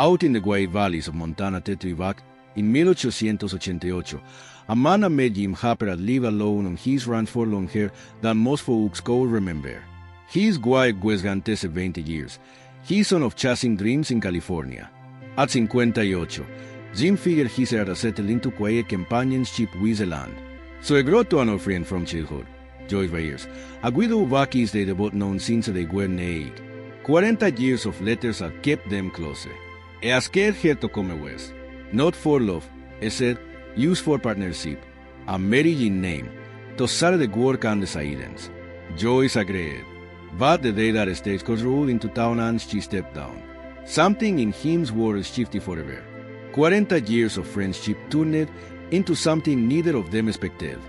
Out in the Guay valleys of Montana Tetrivac, in 1888, a man made Jim Hopper had lived alone on his ranch for longer than most folks could remember. His Guay was granted 20 years. He's son of chasing dreams in California. At 58, Jim figured he had to settle into quiet companionship with the land. So he grew to an old friend from childhood, Joyce Byers, a widow Vakis they had both known since they were named. 40 years of letters had kept them closer. He asked her to come west, not for love, he said, used for partnership, a marriage in name, to start the work on the silence. Joyce agreed, but the day that stage was rolled into town and she stepped down. Something in him's words shifted forever. 40 years of friendship turned into something neither of them expected.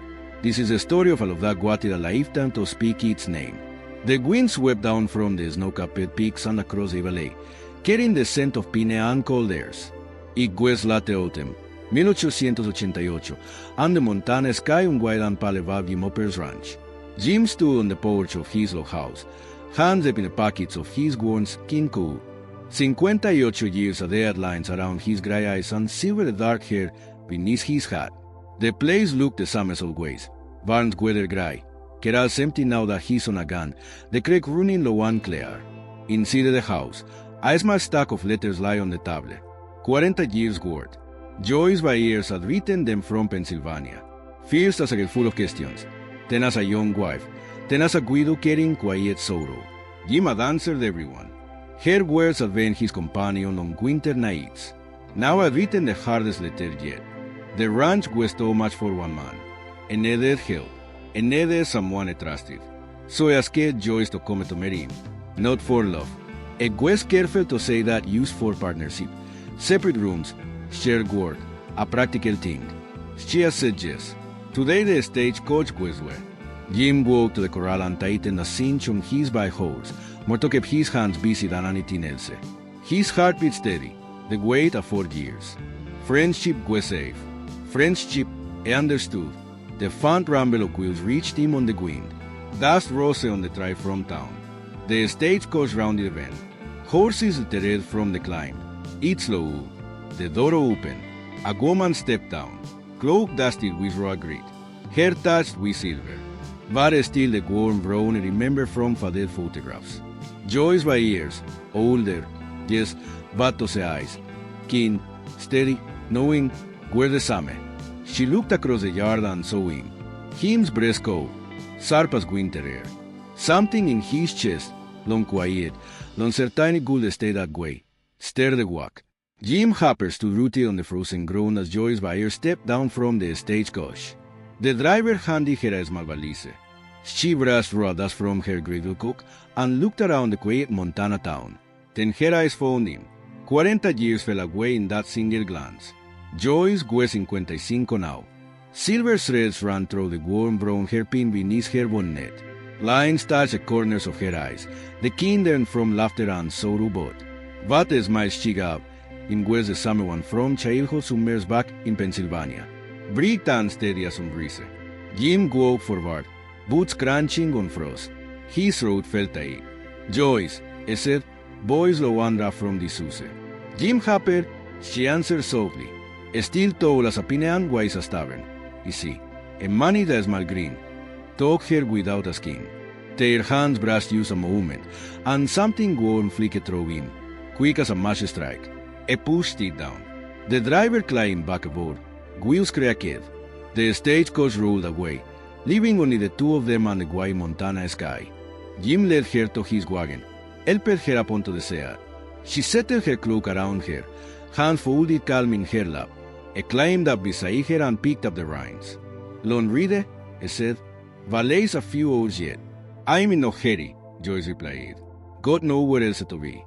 This is the story of a love that wanted a lifetime to speak its name. The wind swept down from the snow-capped peaks and across the valley, carrying the scent of pine and cold airs. It was late autumn, 1888, and the Montana sky on Wild and Pale Valley Mopper's ranch. Jim stood on the porch of his log house, hands up in the pockets of his worn skin coat. 58 years of dead lines around his gray eyes and silver dark hair beneath his hat. The place looked the same as always, barns weather gray, corrals empty now that he's on a gun, the creek running low and clear. Inside the house, a small stack of letters lay on the table, 40 years' worth. Joyce Byers had written them from Pennsylvania. First as a girl full of questions, then as a young wife, then as a widow carrying quiet sorrow. Jim had answered everyone. Her words had been his companion on winter nights. Now had written the hardest letter yet. The ranch was too much for one man. He needed help. He needed someone he trusted. So he asked Joyce to come to marry him, not for love. He was careful to say that used for partnership. Separate rooms, shared work, a practical thing. She has said yes. Today the stagecoach was where. Jim walked to the corral and tightened a cinch on his by horse, more to keep his hands busy than anything else. His heart beat steady, the weight of 4 years. Friendship was safe. Friendship, he understood. The faint rumble of wheels reached him on the wind. Dust rose on the drive from town. The stagecoach rounded the bend. Horses tethered from the climb. It slowed. The door opened. A woman stepped down, cloak dusted with raw grit, hair touched with silver, but still the warm brown I remember from faded photographs. Joyce Byers, older, yes, but those eyes, keen, steady, knowing were the same. She looked across the yard and saw him. Him's breast coat, sharp as winter air. Something in his chest, long quiet, long certainly could stay that way, stirred the walk. Jim Hopper stood rooted on the frozen ground as Joyce Byers stepped down from the stagecoach. The driver handed her a small valise. She brushed raw dust from her griddle cook and looked around the quiet Montana town. Then her eyes found him. 40 years fell away in that single glance. Joyce was 55 now. Silver threads ran through the warm brown hairpin beneath her bonnet. Lines touched the corners of her eyes, the kindred from laughter and sorrow both. But the smile she gave in was the same one from childhood summers back in Pennsylvania. Bright and steady as breeze. Jim walked forward, boots crunching on frost. His throat felt tight. Joyce, he said, voice low and rough from the Suze. Jim Hopper, she answered softly, still tall as a pine and wise as tavern. You see, a man that small green, took her without a skin. Their hands brushed use a movement, and something warm flicked through him, quick as a match strike. He pushed it down. The driver climbed back aboard. Wheels cracked. The stagecoach rolled away, leaving only the two of them and the white Montana sky. Jim led her to his wagon, helped her up onto the seat. She settled her cloak around her, hands folded calm in her lap. He climbed up beside her and picked up the reins. Long reader, he said, valet's a few hours yet. I'm in no hurry, Joyce replied. Got nowhere else to be.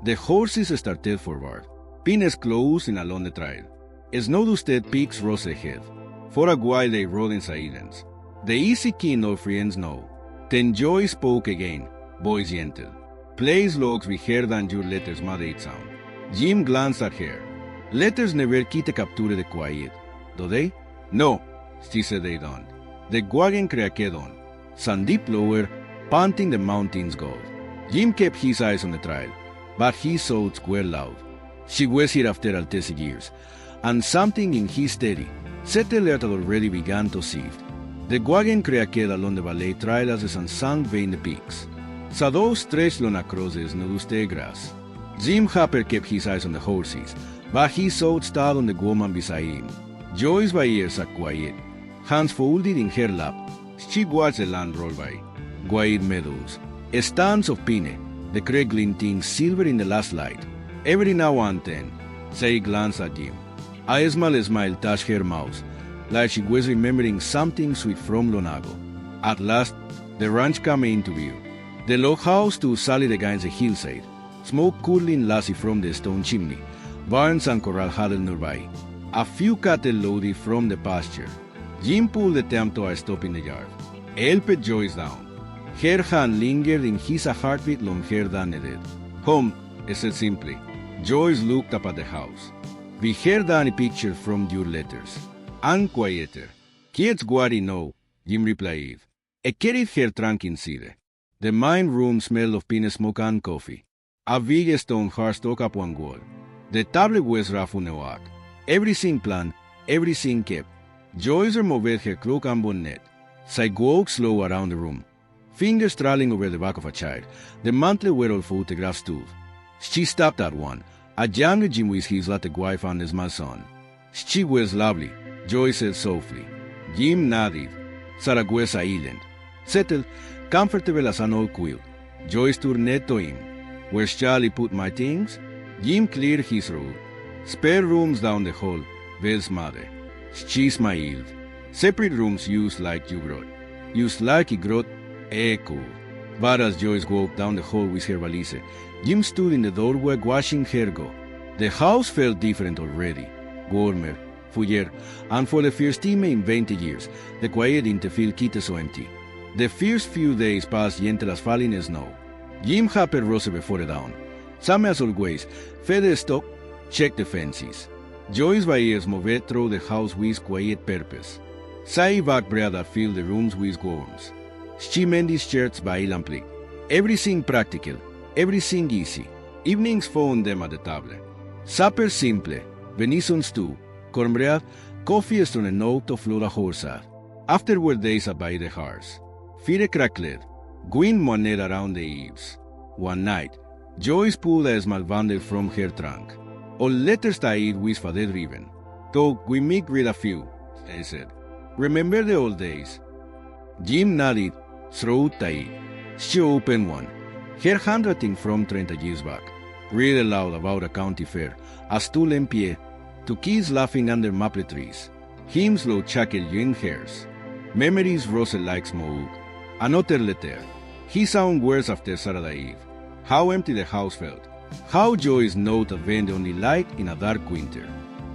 The horses started forward, pines closed in along the trail. Snow-dusted peaks rose ahead. For a while they rode in silence. The easy king of friends know. Then Joyce spoke again, voice gentle. Place logs we heard and your letters made sound. Jim glanced at her. Letters never quite capture the quiet, do they? No, she said they don't. The wagon cracked on. Some deep lower, panting the mountains gold. Jim kept his eyes on the trail, but his thoughts were loud. She was here after all these years, and something in his steady, settled had already began to sift. The wagon creaquela along the valley trailers and sang vein the peaks. Sa those stretched long acrosses no duste grass. Jim Hopper kept his eyes on the horses, but he saw start on the woman beside him. Joyce by ears sat quiet, hands folded in her lap. She watched the land roll by. Quiet meadows, stands of pine, the creek glinting silver in the last light. Every now and then, say glanced at Jim. A smile touched her mouth, like she was remembering something sweet from long ago. At last, the ranch came into view. The log house stood solid against the hillside, smoke curling lassie from the stone chimney, barns and corral huddled nearby. A few cattle loaded from the pasture. Jim pulled the temp to a stop in the yard. Helped Joyce down. Her hand lingered in his a heartbeat longer than it did. Home, he said simply. Joyce looked up at the house. We heard any picture from your letters. And quieter. Kids what know, Jim replied. I carried her trunk inside. The main room smelled of pine smoke and coffee. A big stone hearth stuck up one wall. The tablet was rough on the walk. Everything planned, everything kept. Joyce removed her cloak and bonnet. She walked slow around the room, fingers trailing over the back of a chair. The mantel where all photographs stood. She stopped at one. A young Jim with his little wife and his small son. She was lovely, Joyce said softly. Jim nodded. Sarah was silent. Settled, comfortable as an old quilt. Joyce turned to him. Where shall I put my things? Jim cleared his road. Spare rooms down the hall, Bell's mother. She smiled. Separate rooms used like you brought. Used like he brought, cool. But as Joyce walked down the hall with her valise, Jim stood in the doorway watching her go. The house felt different already. Warmer, fuller, and for the first time in 20 years, the quiet didn't feel quite so empty. The first few days passed gentle as falling snow. Jim Hopper rose before the dawn. Sam, as always, fed the stock, checked the fences. Joyce by ears moved through the house with quiet purpose. Say back bread that filled the rooms with worms. She mended shirts by lamplit. Everything practical, everything easy. Evenings found them at the table. Supper simple, venison stew, cornbread, coffee on a note of Flora horsead. Afterward days by the hearth. Fire crackled, green money around the eaves. One night, Joyce pulled a small bundle from her trunk. All letters tied with faded ribbon. Though we make read a few, I said. Remember the old days? Jim nodded, throat tight. She opened one. Her handwriting from 30 years back. Read aloud about a county fair, a stool en pie, to kids laughing under maple trees. Hymns low chuckled young hairs. Memories rose like smoke. Another letter. His sound words after Saturday Eve. How empty the house felt. How Joyce note had been the only light in a dark winter.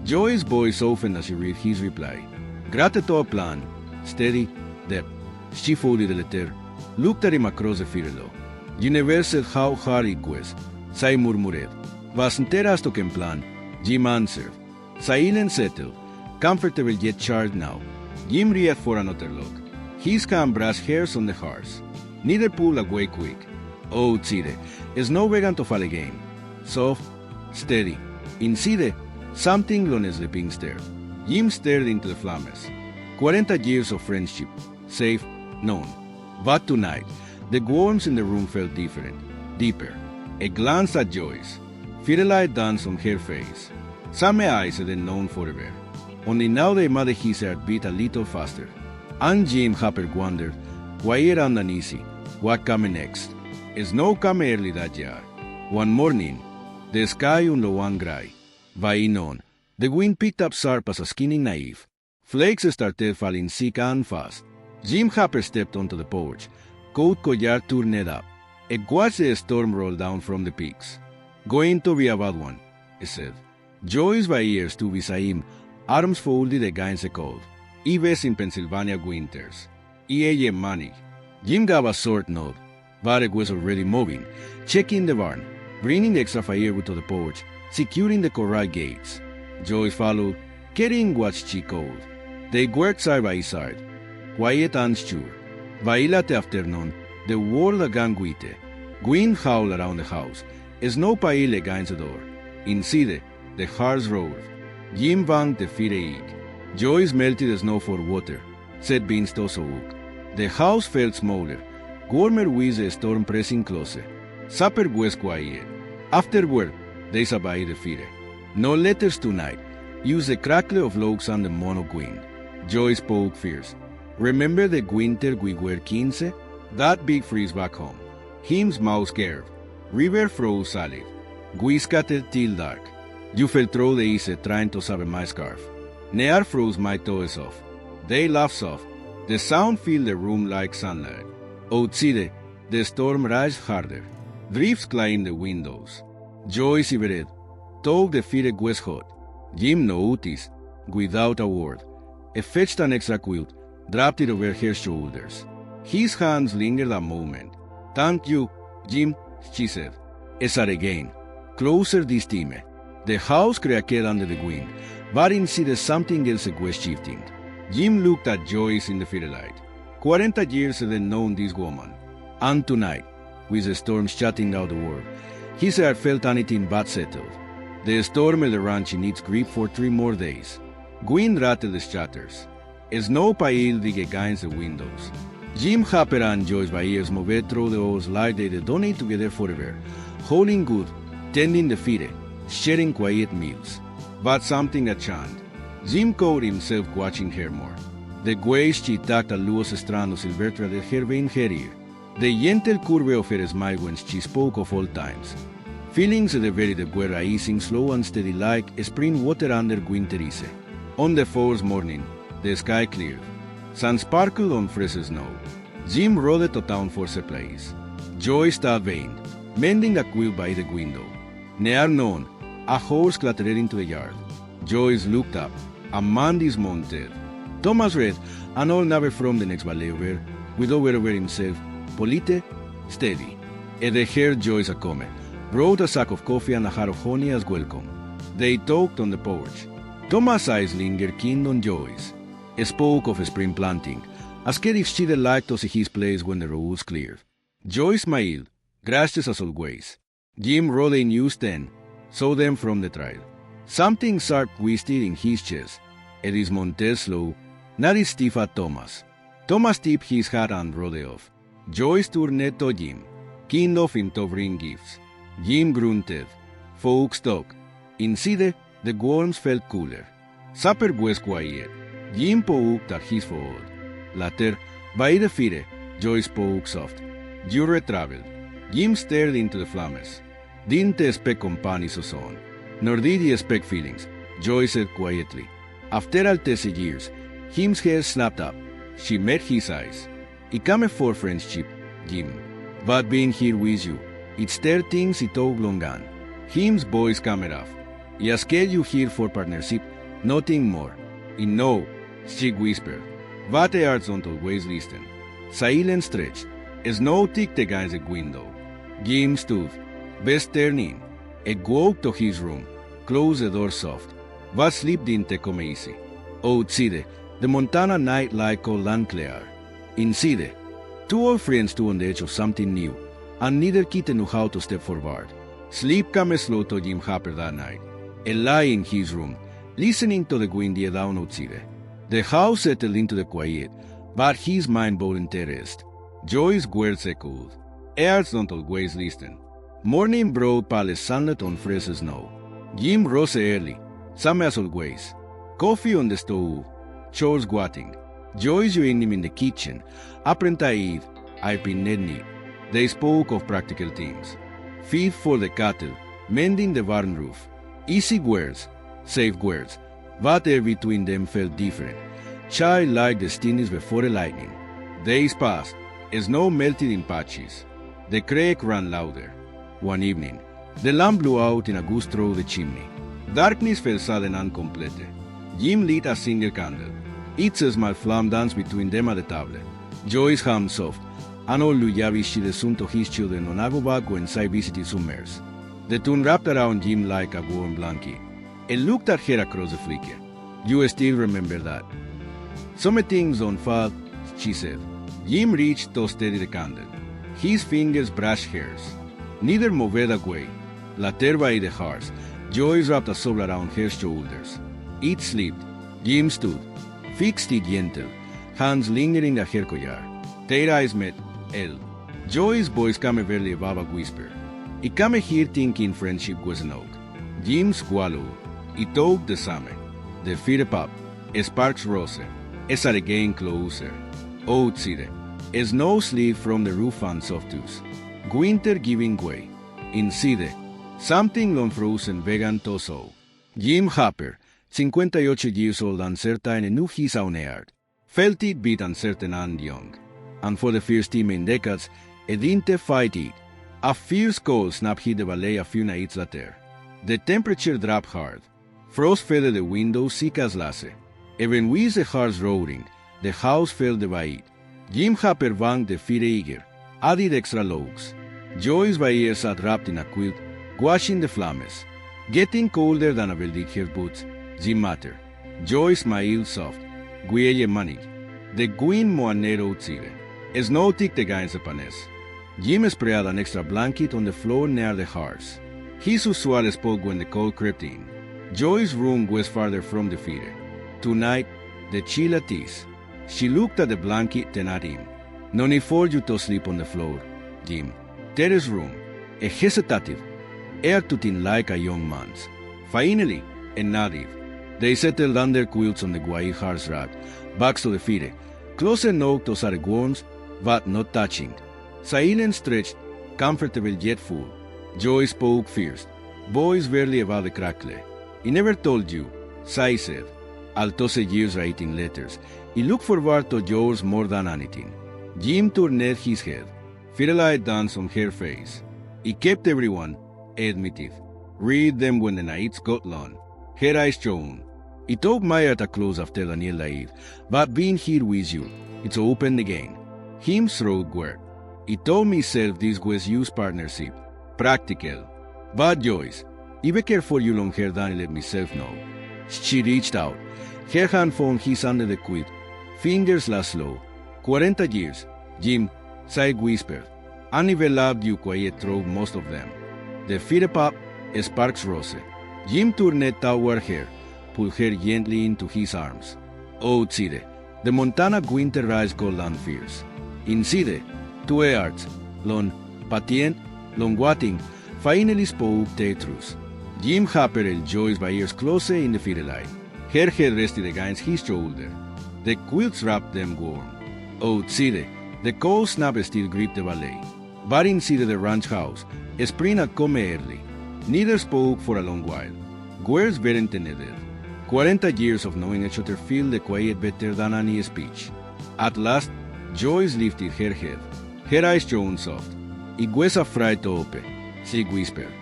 Joyce's voice softened as she read his reply. Gratte to a plan. Steady, depth. She folded the letter, looked at him across the furrow. You never said how hard it was. Say murmured. Wasn't there as to can plan? Jim answered. Silent settled, comfortable yet charged now. Jim reached for another look. His hand brushed hairs on the hearth. Neither pulled away quick. Oh, Tsire, snow began to fall again. Soft, steady. Inside, something on a sleeping stared. Jim stared into the flames. 40 years of friendship, safe, known. But tonight, the warmth in the room felt different, deeper. A glance at Joyce. Firelight danced on her face. Some eyes had been known forever. Only now they made his heart beat a little faster. And Jim Hopper wondered, quiet and uneasy, what came next? Snow came early that year. One morning, the sky low and gray. By noon, the wind picked up sharp as a skinning knife. Flakes started falling thick and fast. Jim Hopper stepped onto the porch, coat collar turned up. It watched the storm roll down from the peaks. Going to be a bad one, he said. Joyce by ears stood beside him, arms folded against the cold. Ives in Pennsylvania winters. E.A. money. Jim gave a short nod. Barek was already moving, checking the barn, bringing the extra firewood to the porch, securing the corral gates. Joyce followed, carrying what she called. They worked side by side, quiet and sure. By late afternoon, the world again waited. Wind howled around the house. Snow piled against the door. Inside, the hearts roared. Jim vank the fire eek. Joyce melted the snow for water, said Beanstos ook. The house felt smaller. Warmer with the storm pressing closer. Supper was quiet. Afterward, they survived the fire. No letters tonight. Use the crackle of logs on the monarch wind. Joyce spoke fierce. Remember the winter we were 15? That big freeze back home. Him's mouse scared. River froze solid. We scattered till dark. You fell through the east trying to save my scarf. Near froze my toes off. They laughed soft. The sound filled the room like sunlight. Outside, the storm raged harder. Drifts climbed the windows. Joyce shivered. Took the fire was hot. Jim noticed, without a word. He fetched an extra quilt, dropped it over her shoulders. His hands lingered a moment. Thank you, Jim, she said. Esar again. Closer this time. The house cracked under the wind, but inside something else was shifting. Jim looked at Joyce in the firelight. 40 years had known this woman. And tonight, with the storm shutting out the world, his heart felt anything but settled. The storm held the ranch in its grip for 3 more days. Wind rattled the shutters. Snow piled against the windows. Jim Hopper and Joyce Byers moved through the halls like they donate together forever, holding good, tending the fire, sharing quiet meals. But something had changed. Jim caught himself watching her more. The way she tucked a loose strand of silver threaded her vein her ear. The gentle curve of her smile when she spoke of old times. Feelings at the very depth were rising slow and steady like spring water under winter ice. On the 4th morning, the sky cleared. Sun sparkled on fresh snow. Jim rode to town for supplies. Joyce stood vain, mending a quilt by the window. Near noon, a horse clattered into the yard. Joyce looked up. A man dismounted. Thomas read an old neighbor from the next valley over, with over himself, polite, steady. And they heard Joyce a come, brought a sack of coffee and a jar of honey as welcome. They talked on the porch. Thomas' eyes lingered keen on Joyce. He spoke of spring planting, asked if she'd like to see his place when the roads cleared. Joyce smiled, gracious as always. Jim rode a new stand, saw them from the trail. Something sharp twisted in his chest. It dismounted slow, not as stiff as Thomas. Thomas tipped his hat and rode off. Joyce turned to Jim, keen of him to bring gifts. Jim grunted. Folks talked. Inside, the worms felt cooler. Supper was quiet. Jim poked at his food. Later, by the fire, Joyce spoke soft. Jury traveled. Jim stared into the flames. Didn't expect company so soon, nor did he expect feelings, Joyce said quietly. After all these years, Jim's hair snapped up. She met his eyes. It came for friendship, Jim. But being here with you, it's stirred things it all long gone. Jim's voice came off. He asked you here for partnership, nothing more. In no, she whispered. But the hearts don't always listen. Silence stretched. Snow ticked against the window. Jim stood, best turned in. He walked to his room, closed the door soft. But sleep didn't come easy. Outside, the Montana night like cold and clear. Inside, 2 old friends stood on the edge of something new, and neither kid knew how to step forward. Sleep came slow to Jim Hopper that night. He lay in his room, listening to the wind down outside. The house settled into the quiet, but his mind volunteered rest. Joyce's words echoed. Ears don't always listen. Morning brought pale sunlight on fresh snow. Jim rose early, same as always. Coffee on the stove, chores waiting. Joyce joined him in the kitchen. Apprentice, I've been neat. They spoke of practical things. Feed for the cattle, mending the barn roof. Easy words, safe words, but air between them felt different. Childlike the stillness before the lightning. Days passed, snow melted in patches. The creek ran louder. One evening, the lamp blew out in a gust through the chimney. Darkness fell sudden and complete. Jim lit a single candle. Its small flame danced between them at the table. Joyce hummed soft, an old lullaby she listened to his children on ago back when I visited summers. The tune wrapped around Jim like a warm blanket. He looked at her across the flicker. You still remember that? Some things don't fall, she said. Jim reached to steady the candle. His fingers brushed hers. Neither moved away. Later by the hearth, Joyce wrapped a soul around her shoulders. It slept. Jim stood, fixed and gentle, hands lingering at her collar. Their eyes met. Joyce's voice came barely above a whisper. I came here thinking friendship was an oak. Jim swallowed. It took the summer. The fire pop. Sparks rose. As I again closer. Outside. Snow slid from the roof and softus. Winter giving way. Inside. Something long frozen began to sow. Jim Hopper, 58 years old, uncertain and knew his own earth. Felt it beat uncertain and young. And for the first time in decades, it didn't fight it. A fierce cold snap hit the valley a few nights later. The temperature dropped hard. Frost fell at the window sick as lasse. Even with the hearts roaring, the house felt the bite. Jim Hopper banged the fire eager, added extra logs. Joyce by ear sat wrapped in a quilt, washing the flames. Getting colder than a velvet her boots, Jim matter. Joyce smiled soft. Guille manig. The gwin moanero outside. Snow ticked against the panes. Jim spread an extra blanket on the floor near the hearth. His usual spoke when the cold crept in. Joyce's room was farther from the fire. Tonight, the chill at ease. She looked at the blanket, then at him. No need for you to sleep on the floor, Jim. There's room. A hesitative, air to thin like a young man's. Finally, a native. They settled under quilts on the white hearth rug, backs to the fire. Closer knocked those are worms, but not touching. Silence stretched, comfortable yet full. Joyce spoke first, voice barely above the crackle. "I never told you," Sai said. "I'll toss years writing letters. I look forward to yours more than anything." Jim turned his head. Firelight danced on her face. "I kept everyone," admitted. "Read them when the nights got long." Her eyes shone. "I took my heart a close after Daniel died, but being here with you, it's open again." Him's throat worked. "I told myself this was you's partnership. Practical. But Joyce, I be careful you long hair than I let myself know." She reached out. Her hand found his under the quilt. Fingers last slow. 40 years, Jim, Side whispered. "I never loved you quiet through most of them." The fire pop, sparks rose. Jim turned toward her, pulled her gently into his arms. Outside, the Montana winter rise cold and fierce. Inside, two hearts, long patient, long waiting, finally spoke the truth. Jim Hopper held Joyce by ears closer in the firelight. Her head rested against his shoulder. The quilts wrapped them warm. Outside, the cold snap still gripped the valley. But inside the ranch house, spring had come early. Neither spoke for a long while. Words weren't needed. 40 years of knowing each other filled the quiet better than any speech. At last, Joyce lifted her head. Her eyes shone soft. "It was afraid to open," she whispered.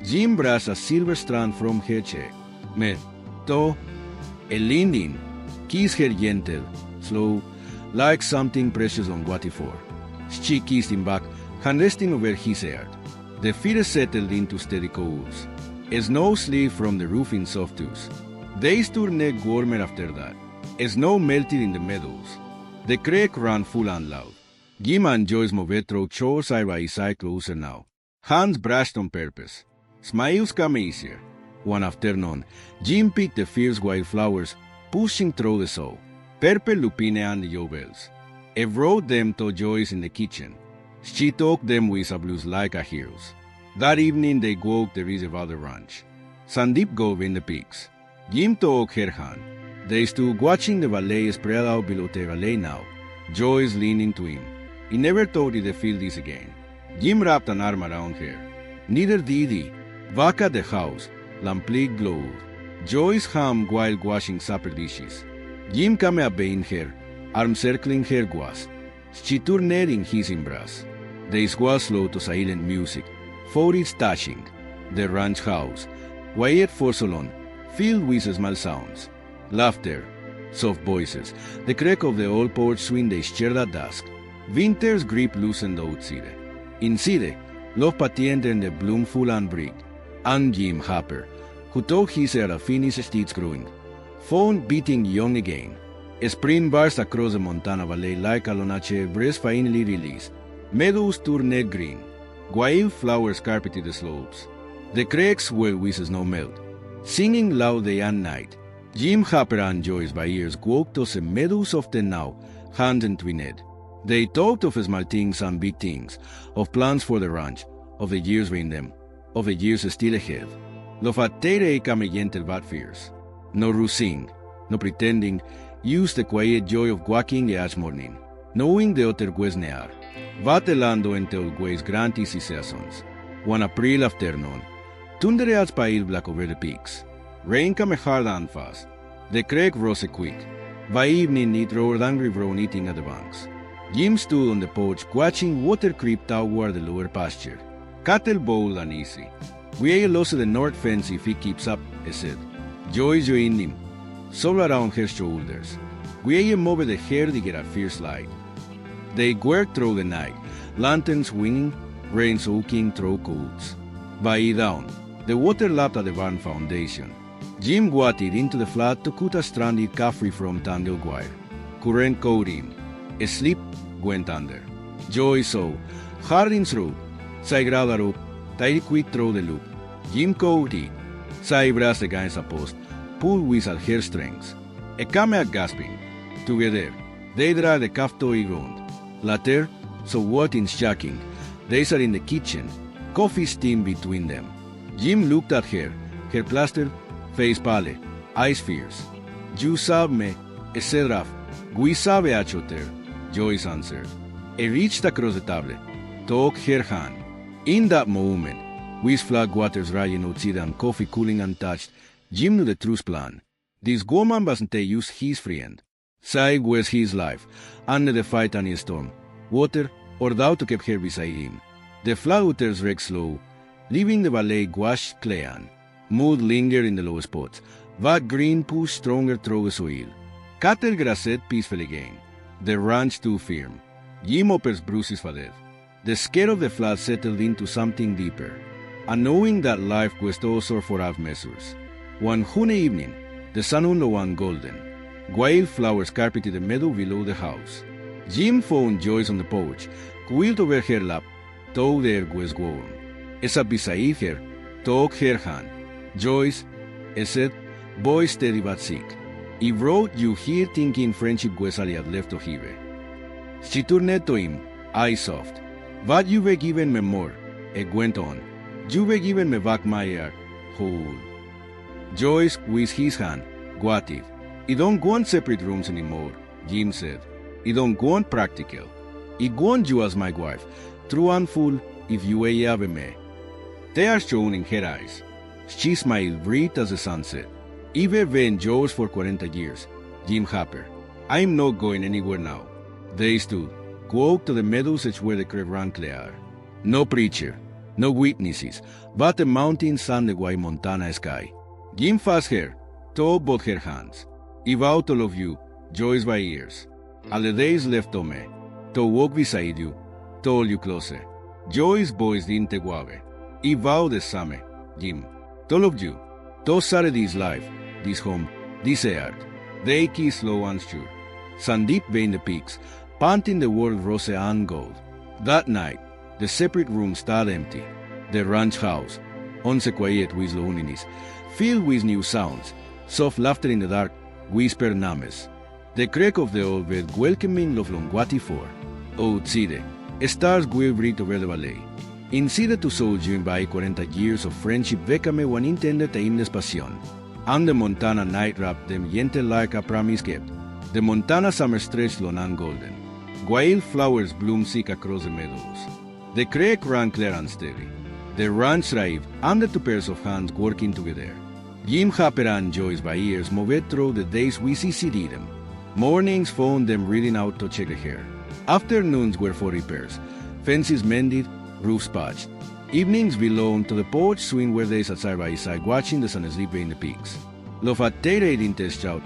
Jim brushed a silver strand from her cheek. "Me, to," a leaned in, kissed her gentle, slow, like something precious on what for. She kissed him back, hand resting over his head. The fire settled into steady coals. Snow slid from the roof in soft dews. Days turned warmer after that. Snow melted in the meadows. The creek ran full and loud. Jim and Joyce moved through chores side by side closer now. Hands brushed on purpose. Smiles come easier. One afternoon, Jim picked the fierce wildflowers, pushing through the sow. Purple lupine and yobels. He brought them to Joyce in the kitchen. She took them with a blues like a hero's. That evening they walked the reserve of the ranch. Sandeep gave in the pigs. Jim took her hand. They stood watching the valley spread out below the valley now. Joyce leaning to him. He never thought he'd feel this again. Jim wrapped an arm around her. Neither did he. Back at the house, lamplight glowed. Joyce hummed while washing supper dishes. Jim came up behind her, arm circling her waist. She turned in his embrace. They swung slow to silent music, forest touching. The ranch house, quiet for so long, filled with small sounds. Laughter, soft voices, the crack of the old porch swing they shared at dusk. Winter's grip loosened outside. Inside, love patient and the bloom full and bright. And Jim Hopper, who thought his era finished its growing, found beating young again. Spring burst across the Montana Valley like a Lonache breast finally released. Meadows turned green. Wild flowers carpeted the slopes. The creeks were with snow melt. Singing loud day and night, Jim Hopper and Joyce by ears walked to the meadows of the now, hand and twinned. They talked of small things and big things, of plans for the ranch, of the years behind them, of the years still ahead. Lo fattere camellente bad fears. No rusing, no pretending, use the quiet joy of walking each morning, knowing the other was near. Vatelando entre always grantis y seasons. One April afternoon, tundere als pail black over the peaks. Rain came hard and fast. The creek rose quick. By evening it roared angry brown eating at the banks. Jim stood on the porch watching water creep toward the lower pasture. Cattle bold and easy. We lost the north fence if he keeps up, he said. Joyce joined him, soul around her shoulders. We moved the hair to get a fierce light. They worked through the night, lanterns swinging, rain soaking through coats. By dawn, the water lapped at the barn foundation. Jim waded into the flood to cut a stranded calf free from tangled wire. Current caught him. A slip went under. Joyce saw, hard in through, Sai grabbed a rope, tied it quick through the loop. Jim caught it. Sai braced against a post, pulled with her hairstrings. A camel gasping. Together, they dragged the calf to the ground. Later, so what in shocking, they sat in the kitchen, coffee steamed between them. Jim looked at her plastered, face pale, eyes fierce. You sabe me, etc. We sabe achoter, Joyce answered. He reached across the table, took her hand. In that moment, with flag waters rising outside and coffee cooling untouched, Jim knew the truth plan. This woman wasn't a use his friend. Sai was his life, under the fight and storm, water or doubt to keep her beside him. The floodwaters wrecked slow, leaving the valley washed clean. Mud lingered in the low spots, but green pushed stronger through the soil. Cattle grazed peacefully again. The ranch too firm. Jim offers bruises for death. The scare of the flood settled into something deeper, and knowing that life was also for half measures. One June evening, the sun low and golden. Wild flowers carpeted the meadow below the house. Jim found Joyce on the porch, coiled over her lap, though the air was warm. He sat beside her, took her hand. Joyce, he said, boy steady but sick. He brought you here thinking friendship was all he had left to give. She turned to him, eyes soft. But you were given me more, he went on. You were given me back my whole. Joyce, with his hand, waited. I don't want separate rooms anymore, Jim said. I don't want practical. I want you as my wife, true and full, if you have me. Tears shone in her eyes. She smiled bright as the sunset. I've been yours for 40 years, Jim Hopper. I'm not going anywhere now. They stood, walked to the meadows edge where the creek ran clear. No preacher, no witnesses, but the mountains and the white Montana sky. Jim faced her, took both her hands. I vow to love you, Joyce by years. All the days left to me, to walk beside you, to hold you closer. Joyce voice didn't guave. I vow the same, Jim. To love you, to share this life, this home, this earth. They kiss slow and sure. Sun deep behind the peaks, panting the world rose and gold. That night, the separate rooms stood empty. The ranch house, once quiet with loneliness, filled with new sounds, soft laughter in the dark, whispered names. The creak of the old bed welcoming Los Longuati for. Outside, stars will breathe over the valley. Inside to soul during by 40 years of friendship vecame one intended aimless passion. And the Montana night wrapped them gentle like a promise kept. The Montana summer stretched long and golden. Wild flowers bloomed thick across the meadows. The creek ran clear and steady. The ranch thrived, and the two pairs of hands working together. Jim Hopper and Joyce by years moved through the days with easy rhythm. Mornings found them reading out to check the hair. Afternoons were for repairs, fences mended, roofs patched. Evenings belonged to the porch swing where they sat side by side watching the sun sleep in the peaks. Lo fattere didn't shout,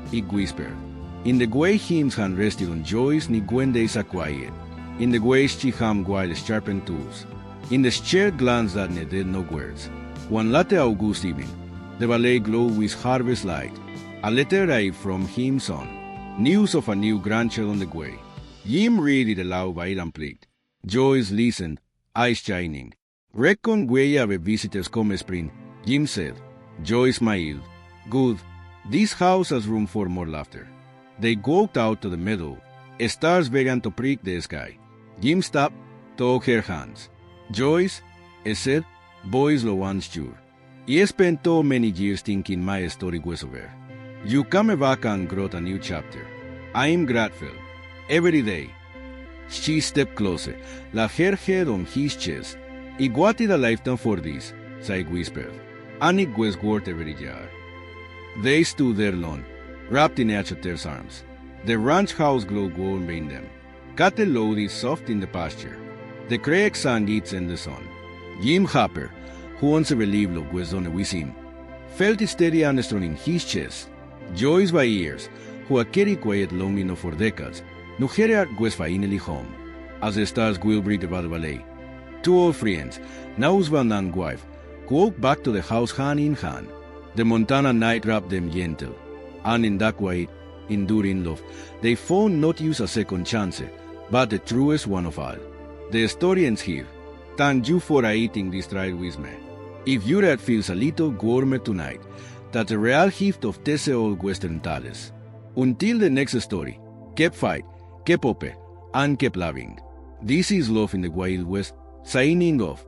he whispered. In the way hymns hand rested on Joyce ni when they sat quiet. In the way she hummed while sharpened tools. In the shared glance that needed no words. One latte August evening, the valley glowed with harvest light. A letter arrived from him son. News of a new grandchild on the way. Jim read it aloud by and plead. Joyce listened, eyes shining. Reckon we have visitors come spring, Jim said. Joyce smiled. Good. This house has room for more laughter. They walked out to the meadow. Stars began to prick the sky. Jim stopped, took her hands. Joyce, he said, boys lo once sure. I spent so many years thinking my story was over. You come back and wrote a new chapter. I'm grateful. Every day. She stepped closer, laid her head on his chest. It wanted a lifetime for this, she whispered, and it was worth every year. They stood there alone, wrapped in each other's arms. The ranch house glowed warm behind them. Cattle loaded soft in the pasture. The creek sang its in the sun. Jim Hopper, who once believed love was done with him, felt steady and strong in his chest. Joyce by years, who had carried quiet long enough for decades, knew her heart was finally home. As the stars will breathe about the valley, two old friends, now husband and wife, walked back to the house hand in hand. The Montana night wrapped them gentle, and in that quiet, enduring love, they found not use a second chance, but the truest one of all. The story ends here. Thank you for eating this ride with me. If your heart feels a little warmer tonight, that's a real gift of these old Western tales. Until the next story, keep fight, keep open, and keep loving. This is Love in the Wild West, signing off.